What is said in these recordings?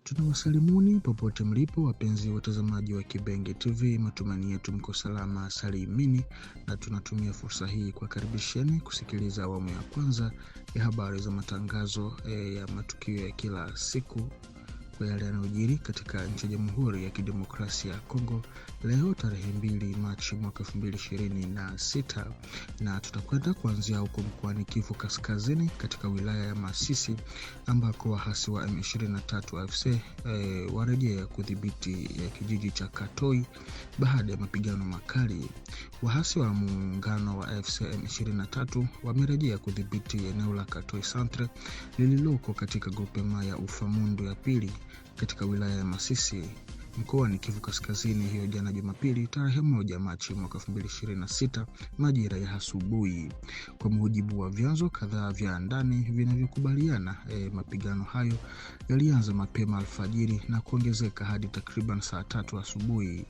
Tunawasalimuni popote mlipo wapenzi watazamaji wa Kibenge TV. Matumaini yetu mko salama salimini, na tunatumia fursa hii kuwakaribisheni kusikiliza awamu ya kwanza ya habari za matangazo ya matukio ya kila siku kwa yale yanayojiri katika nchi ya Jamhuri ya Kidemokrasia ya Kongo. Leo tarehe 2 Machi mwaka 2026, na tutakwenda kuanzia huko mkoani Kivu Kaskazini katika wilaya ya Masisi ambako waasi wa M23 AFC warejea kudhibiti kijiji cha Katoi baada ya mapigano makali. Waasi wa muungano wa AFC M23 wamerejea kudhibiti eneo la Katoi Centre lililoko katika grupema ya Ufamundu ya pili katika wilaya ya Masisi mkoani Kivu Kaskazini hiyo jana Jumapili tarehe 1 Machi mwaka 2026 majira ya asubuhi. Kwa mujibu wa vyanzo kadhaa vya ndani vinavyokubaliana, mapigano hayo yalianza mapema alfajiri na kuongezeka hadi takriban saa 3 asubuhi.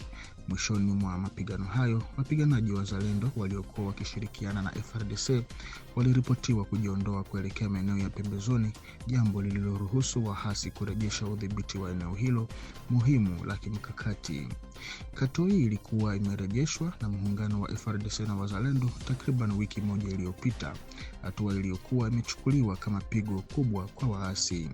Mwishoni mwa mapigano hayo, wapiganaji wa Wazalendo waliokuwa wakishirikiana na FARDC waliripotiwa kujiondoa kuelekea maeneo ya pembezoni, jambo lililoruhusu waasi kurejesha udhibiti wa eneo hilo muhimu la kimkakati. Katoi ilikuwa imerejeshwa na muungano wa FARDC na Wazalendo takriban wiki moja iliyopita, hatua iliyokuwa imechukuliwa kama pigo kubwa kwa waasi.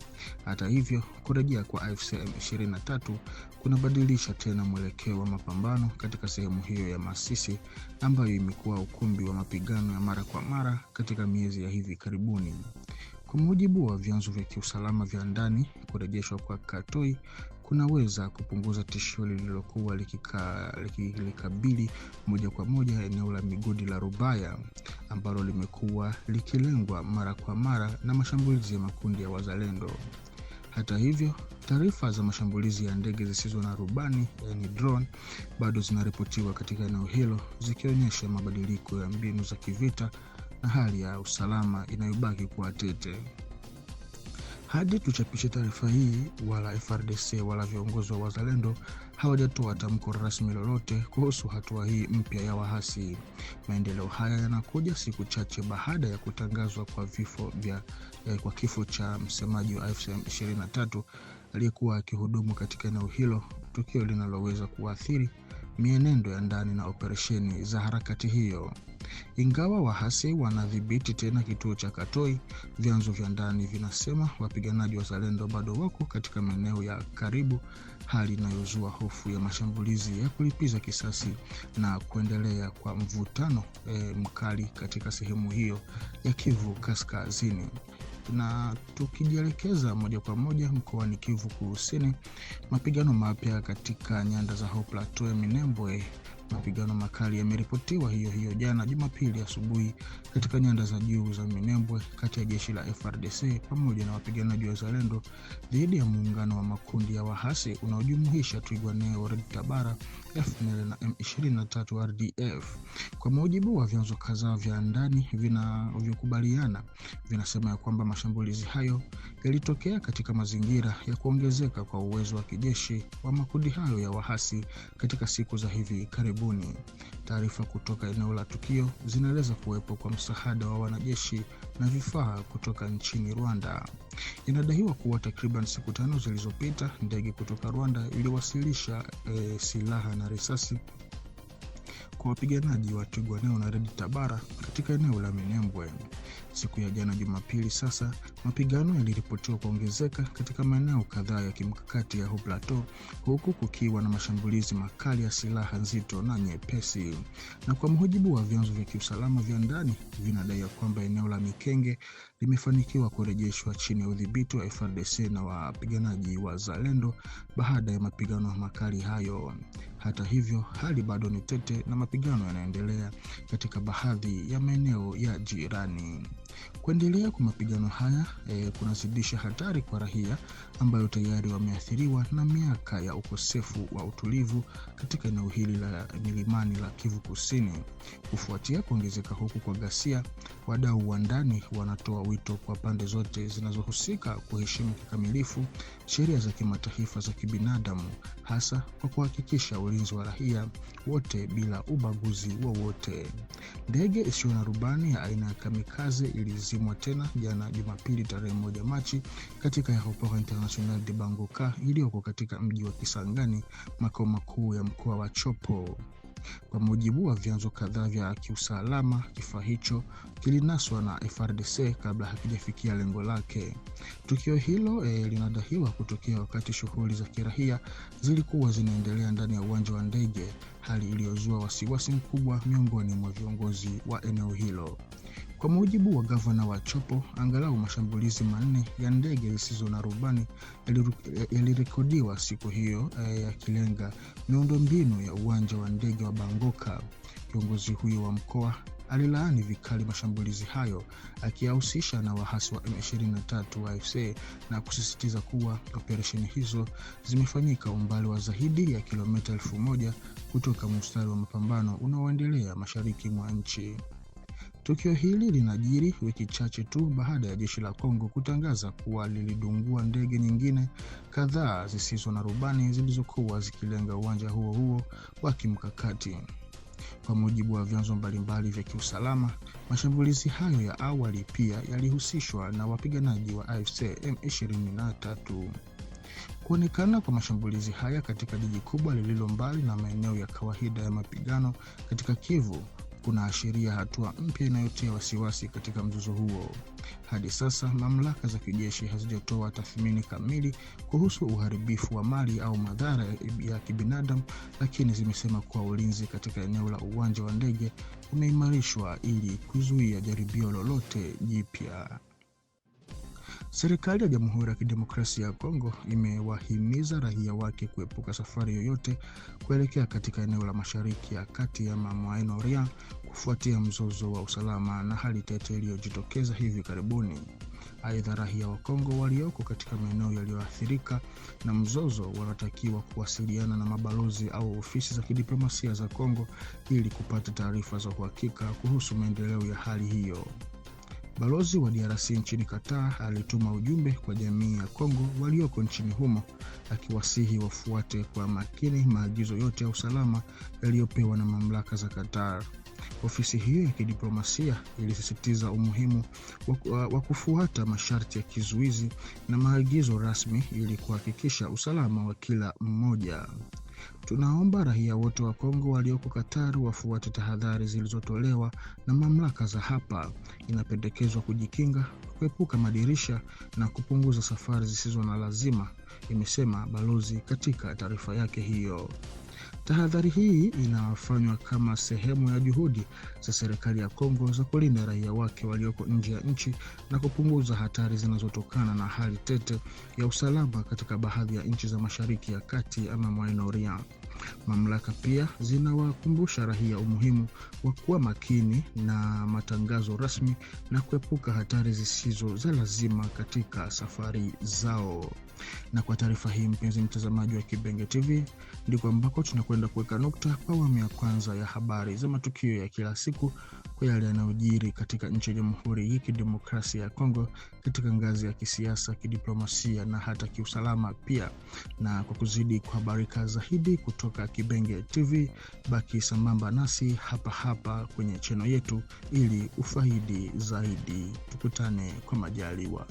Hata hivyo, kurejea kwa AFC M23 kunabadilisha tena mwelekeo wa mapambano katika sehemu hiyo ya Masisi ambayo imekuwa ukumbi wa mapigano ya mara kwa mara katika miezi ya hivi karibuni. Kwa mujibu wa vyanzo vya kiusalama vya ndani, kurejeshwa kwa Katoi kunaweza kupunguza tishio lililokuwa likikabili moja kwa moja eneo la migodi la Rubaya ambalo limekuwa likilengwa mara kwa mara na mashambulizi ya makundi ya Wazalendo. Hata hivyo, taarifa za mashambulizi ya ndege zisizo na rubani yani drone bado zinaripotiwa katika eneo hilo, zikionyesha mabadiliko ya mbinu za kivita na hali ya usalama inayobaki kuwa tete. Hadi tuchapishe taarifa hii, wala FARDC wala viongozi wa Wazalendo hawajatoa tamko rasmi lolote kuhusu hatua hii mpya ya waasi. Maendeleo haya yanakuja siku chache baada ya kutangazwa kwa kifo cha msemaji wa AFC M23 aliyekuwa akihudumu katika eneo hilo, tukio linaloweza kuathiri mienendo ya ndani na operesheni za harakati hiyo. Ingawa waasi wanadhibiti tena kituo cha Katoi, vyanzo vya ndani vinasema wapiganaji wa Wazalendo bado wako katika maeneo ya karibu, hali inayozua hofu ya mashambulizi ya kulipiza kisasi na kuendelea kwa mvutano mkali katika sehemu hiyo ya Kivu Kaskazini. Na tukijielekeza moja kwa moja mkoani Kivu Kusini, mapigano mapya katika nyanda za Haut Plateau ya Minembwe. Mapigano makali yameripotiwa hiyo jana Jumapili asubuhi katika nyanda za juu za Minembwe kati ya jeshi la FARDC pamoja na wapiganaji wa Wazalendo dhidi ya muungano wa makundi ya waasi unaojumuisha Twirwaneho Red Tabara, FNL na M23 RDF. Kwa mujibu wa vyanzo kadhaa vya ndani vinavyokubaliana, vinasema ya kwamba mashambulizi hayo yalitokea katika mazingira ya kuongezeka kwa uwezo wa kijeshi wa makundi hayo ya waasi katika siku za hivi karibuni. Taarifa kutoka eneo la tukio zinaeleza kuwepo kwa msaada wa wanajeshi na vifaa kutoka nchini Rwanda. Inadaiwa kuwa takriban siku 5 zilizopita ndege kutoka Rwanda iliwasilisha silaha na risasi kwa wapiganaji wa Twirwaneho na Red Tabara katika eneo la Minembwe. Siku ya jana Jumapili sasa, mapigano yaliripotiwa kuongezeka katika maeneo kadhaa ya kimkakati ya Haut Plateau, huku kukiwa na mashambulizi makali ya silaha nzito na nyepesi. Na kwa mujibu wa vyanzo vya kiusalama vya ndani, vinadai kwamba eneo la Mikenge limefanikiwa kurejeshwa chini ya udhibiti wa FARDC na wapiganaji wa Wazalendo baada ya mapigano makali hayo. Hata hivyo, hali bado ni tete na mapigano yanaendelea katika baadhi ya maeneo ya jirani. Kuendelea kwa mapigano haya kunazidisha hatari kwa raia ambayo tayari wameathiriwa na miaka ya ukosefu wa utulivu katika eneo hili la milimani la Kivu Kusini. Kufuatia kuongezeka huku kwa ghasia, wadau wa ndani wanatoa wito kwa pande zote zinazohusika kuheshimu kikamilifu sheria za kimataifa za kibinadamu hasa kwa kuhakikisha ulinzi wa raia wote bila ubaguzi wowote. Ndege isiyo na rubani ya aina ya kamikaze ilizimwa tena jana Jumapili tarehe 1 Machi katika Aeroport International de Bangoka iliyoko katika mji wa Kisangani, makao makuu ya mkoa wa Chopo. Kwa mujibu wa vyanzo kadhaa vya kiusalama, kifaa hicho kilinaswa na FARDC kabla hakijafikia lengo lake. Tukio hilo linadaiwa kutokea wakati shughuli za kiraia zilikuwa zinaendelea ndani ya uwanja wa ndege, hali iliyozua wasiwasi mkubwa miongoni mwa viongozi wa eneo hilo. Kwa mujibu wa gavana wa Chopo, angalau mashambulizi 4 ya ndege zisizo na rubani yalirekodiwa siku hiyo yakilenga miundombinu ya uwanja wa ndege wa Bangoka. Kiongozi huyo wa mkoa alilaani vikali mashambulizi hayo, akiyahusisha na waasi wa M23 AFC na kusisitiza kuwa operesheni hizo zimefanyika umbali wa zaidi ya kilomita 1000 kutoka mstari wa mapambano unaoendelea mashariki mwa nchi. Tukio hili linajiri wiki chache tu baada ya jeshi la Kongo kutangaza kuwa lilidungua ndege nyingine kadhaa zisizo na rubani zilizokuwa zikilenga uwanja huo wa kimkakati. Kwa mujibu wa vyanzo mbalimbali vya kiusalama, mashambulizi hayo ya awali pia yalihusishwa na wapiganaji wa AFC M23. Kuonekana kwa mashambulizi haya katika jiji kubwa lililo mbali na maeneo ya kawaida ya mapigano katika Kivu kunaashiria hatua mpya inayotia wasiwasi katika mzozo huo. Hadi sasa mamlaka za kijeshi hazijatoa tathmini kamili kuhusu uharibifu wa mali au madhara ya kibinadamu, lakini zimesema kuwa ulinzi katika eneo la uwanja wa ndege umeimarishwa ili kuzuia jaribio lolote jipya. Serikali ya Jamhuri ya Kidemokrasia ya Kongo imewahimiza raia wake kuepuka safari yoyote kuelekea katika eneo la Mashariki ya Kati ya Moyen-Orient kufuatia mzozo wa usalama na hali tete iliyojitokeza hivi karibuni. Aidha, raia wa Kongo walioko katika maeneo yaliyoathirika na mzozo wanatakiwa kuwasiliana na mabalozi au ofisi za kidiplomasia za Kongo ili kupata taarifa za uhakika kuhusu maendeleo ya hali hiyo. Balozi wa DRC nchini Qatar alituma ujumbe kwa jamii ya Kongo walioko nchini humo akiwasihi wafuate kwa makini maagizo yote ya usalama yaliyopewa na mamlaka za Qatar. Ofisi hiyo ya kidiplomasia ilisisitiza umuhimu wa kufuata masharti ya kizuizi na maagizo rasmi ili kuhakikisha usalama wa kila mmoja. Tunaomba raia wote wa Kongo walioko Qatar wafuate tahadhari zilizotolewa na mamlaka za hapa. Inapendekezwa kujikinga, kuepuka madirisha na kupunguza safari zisizo na lazima, imesema balozi katika taarifa yake hiyo. Tahadhari hii inafanywa kama sehemu ya juhudi za serikali ya Kongo za kulinda raia wake walioko nje ya nchi na kupunguza hatari zinazotokana na hali tete ya usalama katika baadhi ya nchi za Mashariki ya Kati ama Moyen-Orient. Mamlaka pia zinawakumbusha raia umuhimu wa kuwa makini na matangazo rasmi na kuepuka hatari zisizo za lazima katika safari zao. Na kwa taarifa hii, mpenzi mtazamaji wa Kibenge TV, ndiko ambako tunakwenda kuweka nukta kwa awamu ya kwanza ya habari za matukio ya kila siku kwa yale yanayojiri katika nchi ya Jamhuri ya Kidemokrasia ya Kongo katika ngazi ya kisiasa, kidiplomasia na hata kiusalama pia. Na kwa kuzidi kuhabarika zaidi kutoka Kibenge TV, baki sambamba nasi hapa kwenye channel yetu ili ufaidi zaidi. Tukutane kwa majaliwa.